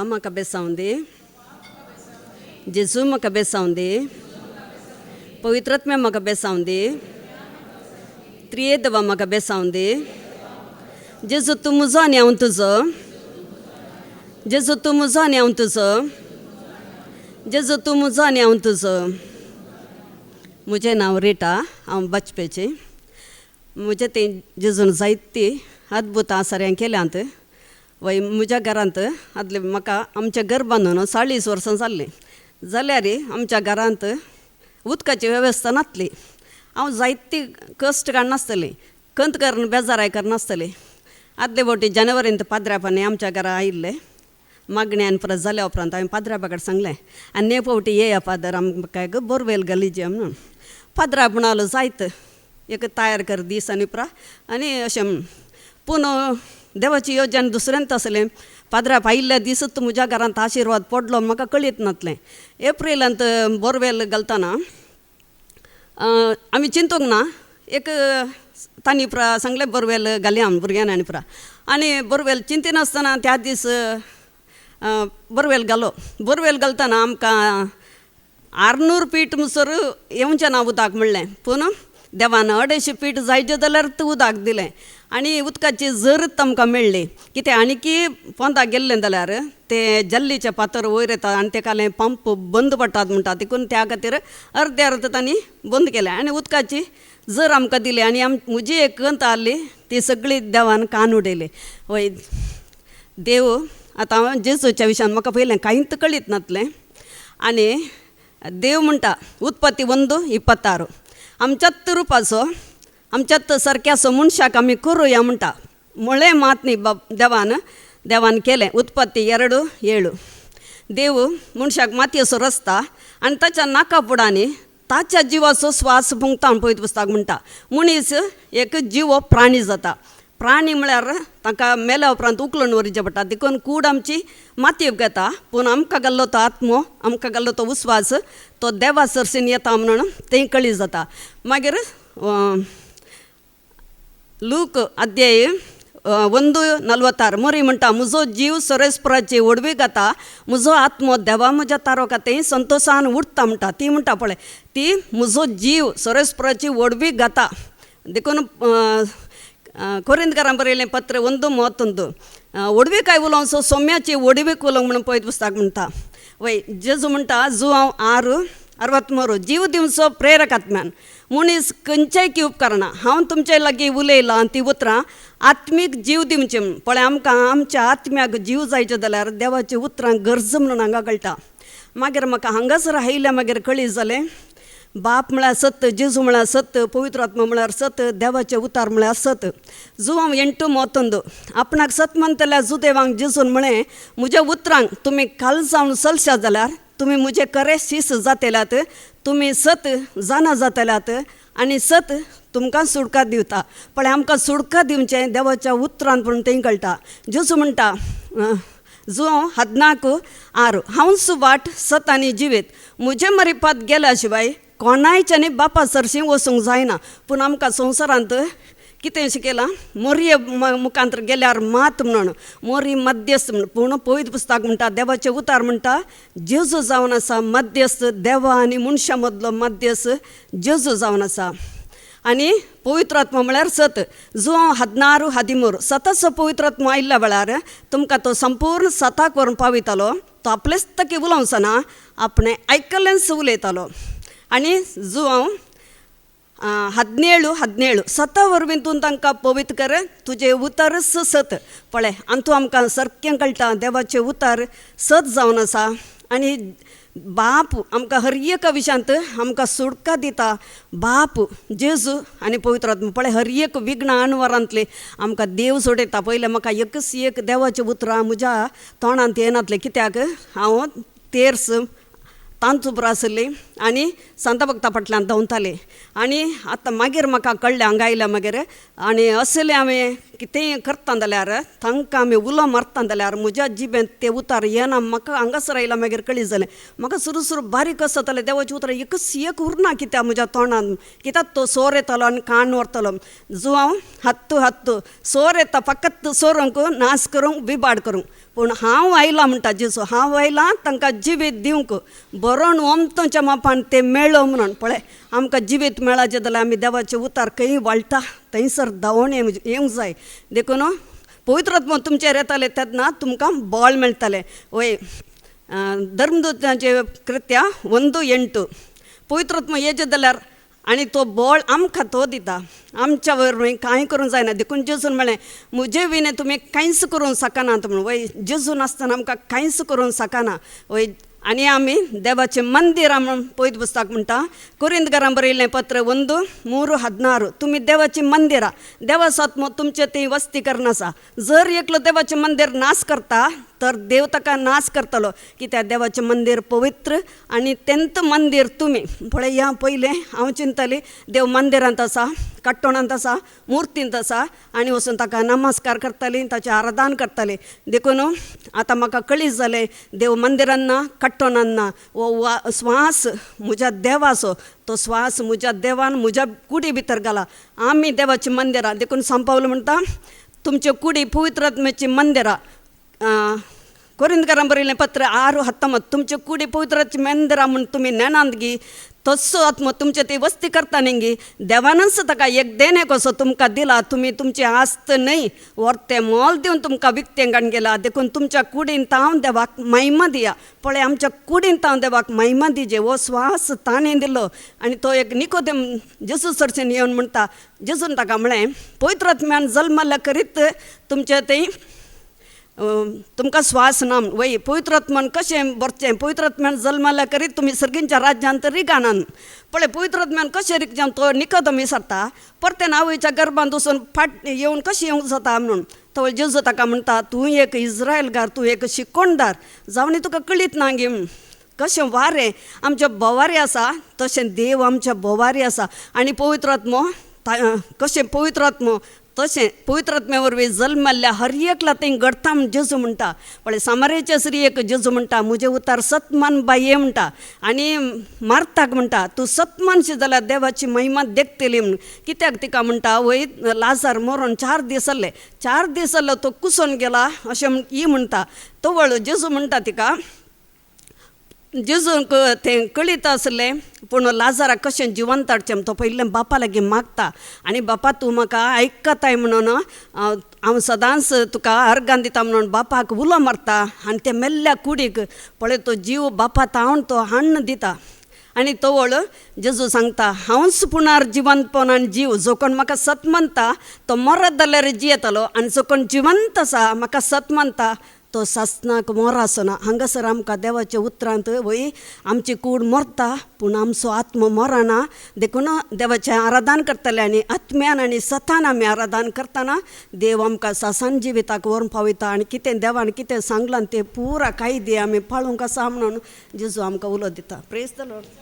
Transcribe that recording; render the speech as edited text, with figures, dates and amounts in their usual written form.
म्हाका बेसावून दी, जेजू म्हाका बेसावून दी, पवित्रात्म्या म्हाका बेसावून दी, त्रिये देवा म्हाका बेसावून दी. जेजू तूं म्हजो आनी हांव तुजो, जेजू तूं म्हजो आनी हांव तुजो, जेजू तूं म्हजो आनी हांव तुजो. म्हजें नांव रिटा, हांव बाचपेची. म्हजें तें जेजून जायती अद्भुतां साऱ्यां केल्यांत. वय म्हज्या घरांत आदले म्हाका आमचें घर बांदून 40 वर्सां जाल्लीं. जाल्यार आमच्या घरांत उदकाची वेवस्था नासली. हांव जायती कश्ट काडनासतलें, कंत करून बेजाराय करनासतलें. आदले फावटी जानेवारींत पाद्र्यापांनी आमच्या घरा आयिल्ले. मागणी आनी परत जाल्या उपरांत हांवें पाद्र्यापा कडेन सांगलें, आनी हे फावटी येया पादर, आमकां बोरवेल घालीची म्हणून. पाद्र्या म्हणालो जायत, एक तयार कर दीस आनी उपरा आनी अशें. पूण देवाची येवजण दुसऱ्यांत आसलें. पाद्र्याप आयिल्ल्या दिसच म्हज्या घरांत आशिर्वाद पडलो म्हाका कळीत नासलें. एप्रिलांत बोरवेल घालतना आमी चिंतूंक ना, एक तांणी उपरा सांगलें बोरवेल घालया आमी भुरग्यांनी आनी उपरा. आनी बोरवेल चिंतिनासतना त्या दीस बोरवेल घालो. बोरवेल घालतना आमकां 600 फीट मुसर येवचें ना उदक म्हणलें. पूण देवान 250 फीट जायचें जाल्यार उदक दिलें. आनी उदकाची जरत आमकां मेळ्ळी. कितें आनीकी पोंदा गेल्लें जाल्यार तें जल्लीचें पातर वयर येता आनी तेका पंप बंद पडटात म्हणटा. देखून त्या खातीर अर्द तांणी बंद केलें आनी उदकाची जर आमकां दिली. आनी म्हजी एक कंत आहली ती सगळी देवान कान उडयली. वय देव, आतां हांव जेजूच्या विशयान म्हाका पयलें कांयच कळीत नासलें. आनी देव म्हणटा उत्पत्ती 1:26, आमच्यात रुपाचो आमच्यात सारक्याचो मनशाक आमी करुया म्हणटा. म्हळें मात न्ही देवान केलें. उत्पत्ती 2:7. देव मनशाक मातयेचो रस्ता आनी ताच्या नाका फुडांनी ताच्या जिवाचो स्वास फुंकता पळयत पुस्तक म्हणटा. मनीस एक जीव प्राणी जाता. प्राणी म्हळ्यार ताका मेल्या उपरांत उखलून व्हरचें पडटा. देखून कूड आमची मातयेक घेता. पूण आमकां घाल्लो तो आत्मो, आमकां घाल्लो तो उस्वास तो देवा सरसीन येता म्हणून तें कळी जाता. मागीर लूक अध्याय 1:46 मोरी म्हणटा, म्हजो जीव सोरेस्पराची ओडवी घाता, म्हजो आत्मो देवा म्हज्या तारो खातीर संतोशान उठता म्हणटा. ती म्हणटा पळय, ती म्हजो जीव सोरेस्पराची ओडवी घाता. देखून कोरिंथकारांक बरयलें पत्र 1:31 ओडवी काय उलोवचो सोम्याची ओडवीक उलोवंक म्हणून पळयत पुस्तक म्हणटा. वय जेजू म्हणटा जुआंव 6:63 जीव दिवचो प्रेरक आत्म्यान मनीस खंयचेय की उपकारना. हांव तुमचे लागीं उलयलां आनी ती उतरां आत्मीक जीव दिवचें म्हणून. पळय आमकां आमच्या आत्म्याक जीव जायचें जाल्यार देवाची उतरां गरज म्हणून हांगा कळटा. मागीर म्हाका हांगासर आयिल्ल्या मागीर कळीत जालें, बाप म्हळ्यार सत, जेजू म्हळ्यार सत, पवित्र आत्मा म्हळ्यार सत, देवाचे उतार म्हळ्यार सत. जुआंव 8:31 आपणाक सत म्हणटल्या जुदेवांक जेजून म्हळें, म्हज्या उतरांक तुमी काल जावन चलश्या जाल्यार तुमी म्हजे खरे शिस जातल्यात, तुमी सत जाणा जातल्यात आनी सत तुमकां सुडका दिवता. पळय आमकां सुडका दिवचें देवाच्या उतरांत म्हणून तें कळटा. जेजू म्हणटा जुआंव 14:6 हांवच वाट सत आनी जिवीत, म्हजे मरीपात गेल्या शिवाय कोणायच्यानी बापा सरशीं वचूंक जायना. पूण आमकां संवसारांत कितें शिकयलां, मोरये मुखांतर गेल्यार मात म्हणून, मोरी मध्यस्थ म्हणून. पूण पवित्र पुस्तक म्हणटा, देवाचे उतार म्हणटा जेजू जावन आसा मध्यस्थ, देवा आनी मनशा मदलो मध्यस्थ जेजू जावन आसा. आनी पवित्र आत्मा म्हळ्यार सत. जुआंव 16:13 सताचो पवित्र आत्मा आयिल्ल्या वेळार तुमकां तो संपूर्ण सताक व्हरून पावयतालो. तो आपलेच तकी उलोवचना, आपणें आयकल्लेंच उलयतालो. आनी जुआंव 17:17 सता वरवीं तांकां पवित्र कर, तुजे उतारच सत. पळय आंतू आमकां सारकें कळटा देवाचे उतार सत जावन आसा. आनी बाप आमकां हर एक विशयांत आमकां सुडका दिता. बाप, जेजू आनी पवित्र आत्मा. पळय हर एक विघ्न अनवरांतले आमकां देव सोडयता. पयलें म्हाका एकच एक देवाचें उतरां म्हज्या तोंडांत येनातलें, कित्याक हांव तेर्स तांचूपर आसली आनी सांता भक्ता फाटल्यान धांवतालें. आनी आतां मागीर म्हाका कळ्ळें हांगा आयल्या मागीर. आनी असलें हांवें कितेंय करता जाल्यार तांकां आमी उलो मारता जाल्यार म्हज्या जिबेंत ते उतार येना. म्हाका हांगासर आयल्या मागीर कळीत जालें. म्हाका सुरू सुरू बारीक आसा जाल्यार देवाचें उतर एकच एक उरना कित्याक म्हज्या तोंडान, कित्याक तो सोर येतालो आनी कान व्हरतालो. जुआंव 10:10 सोर येता फकत सोरूंक, नाश करूंक, बिबाड करूंक. पूण हांव आयला म्हणटा जेजू, हांव आयला तांकां जिवीत दिवंक, बरोवन ओमतोच्या मापान ते मेळ्ळो म्हणून. पळय आमकां जिवीत मेळाचें जाल्यार आमी देवाचे उतार खंय वाळटा थंयसर धांवून येवंक जाय. देखून पवित्र आत्मा तुमचेर येताले तेन्ना तुमकां बळ मेळटालें. वय धर्मदूतांचे कृत्या 1:8 पवित्र आत्मा येचे जाल्यार आनी तो बळ आमकां तो दिता, आमच्या वयर कांय करूंक जायना. देखून जेजून म्हळें म्हजे विने तुमी कांयच करूंक शकनात म्हणून. वय जेजू नासतना आमकां कांयच करूंक शकना. वय आनी आमी देवाचें मंदिर म्हणून पयत पुस्तक म्हणटा, कोरिंथकारांक बरयल्लें पत्र 1:3-16 तुमी देवाचीं मंदिरां, देवाचो आत्मो तुमचे थंय वस्ती करना आसा. जर एकलो देवाचें मंदिर नाश करता तर देव ताका नाश करतलो, कित्याक देवाचें मंदिर पवित्र आनी तेंत मंदिर तुमी. पळय ह्या पयलें हांव चिंतली देव मंदिरांत आसा, कट्टोणांत आसा, मुर्तींत आसा आनी वचून ताका नमस्कार करतालीं, ताचें आराधन करतालीं. देखून आतां म्हाका कळीत जालें देव मंदिरान ना, कट्टोणान ना. वो स्वास म्हज्या देवाचो, तो स्वास म्हज्या देवान म्हज्या कुडी भितर घाला. आमी देवाचीं मंदिरां. देखून सांत पावल म्हणटा तुमच्यो कुडी पवित्र आत्म्याचीं मंदिरां. कोरिंथकारांक बरयल्लें पत्र 6:19 तुमचे कुडी पवित्राची मंदिरां म्हूण तुमी नेनांत गी, तसो आत्मो तुमचे ती वस्ती करता न्ही गी. देवानच ताका एक देणे कसो तुमकां दिला, तुमी तुमची आस्त न्हय व्हरतें मोल दिवन तुमकां विकतें घालून गेला. देखून तुमच्या कुडींत हांव देवाक महिमा दिया. पळय आमच्या कुडींत हांव देवाक महिमा दिजे. हो स्वास ताणें दिलो. आनी तो एक निकोदेम जेजू सरचेन येवन म्हणटा, जेजून ताका म्हळें पवित्र आत्म्यान जल्माल्या करीत तुमचे थंय तुमकां स्वास ना. वय पवित्र आत्मान कशें भरचें, पवित्र आत्म्यान जल्माल्या करीत तुमी सर्गींच्या राज्यांत रिगानान. पळय पवित्र आत्म्यान कशें रिगजावन तो निकोदेम विचारता, परतें आवयच्या गर्भांत वचून फाट येवन कशें येवंक जाता म्हणून. तो जेजू ताका म्हणटा तूं एक इस्रायलकार, तूं एक शिकोणदार जावनी तुका कळीत ना गे. कशें वारें आमच्या बोवारी आसा तशें देव आमच्या बोवारी आसा. आनी पवित्र आत्मो कशें पवित्र आत्मो तशें पवित्र आत्म्या वरवीं जल्माल्या हर एकला थंय घडटा म्हूण जेजू म्हणटा. पळय सामारेच्या स्त्रियेक जेजू म्हणटा म्हजे उतार सतमान बाये म्हणटा. आनी मार्ताक म्हणटा तूं सतमानशी जाल्यार देवाची महिमा देखतली म्हणून. कित्याक तिका म्हणटा वय लाजार मरोन 4 दीस जाल्ले, 4 दीस जालो तो कुसोन गेला अशें ही म्हणटा. तो वळ जेजू म्हणटा तिका जेजूक तें कळीत आसलें पूण लाजाराक कशें जिवंत हाडचें तो पयलें बापा लागीं मागता. आनी बापा तूं म्हाका आयकताय म्हणून हांव सदांच तुका अर्गां दिता म्हणून बापाक उलो मारता. आनी ते मेल्ल्या कुडीक पळय तो जीव बापा तावन तो हाण्ण दिता. आनी तो वळ जेजू सांगता हांवच पुणार जिवंतपणान जीव. जो कोण म्हाका सत मानता तो मरत जाल्यार जियेतलो, आनी जो कोण जिवंत आसा म्हाका सत मानता तो सासनाक मोर आसना. हांगासर आमकां देवाच्या उतरांत वय आमची कूड मरता पूण आमचो आत्मो मरना. देखून देवाचें आराधन करतले आनी आत्म्यान आनी सतान आमी आराधन करतना देव आमकां सासान जिविताक व्हरून पावयता. आनी कितें देवान कितें सांगलां तें पुरा कायदे आमी पाळूंक आसा म्हणून जेजू आमकां उलो दिता. Praise the Lord.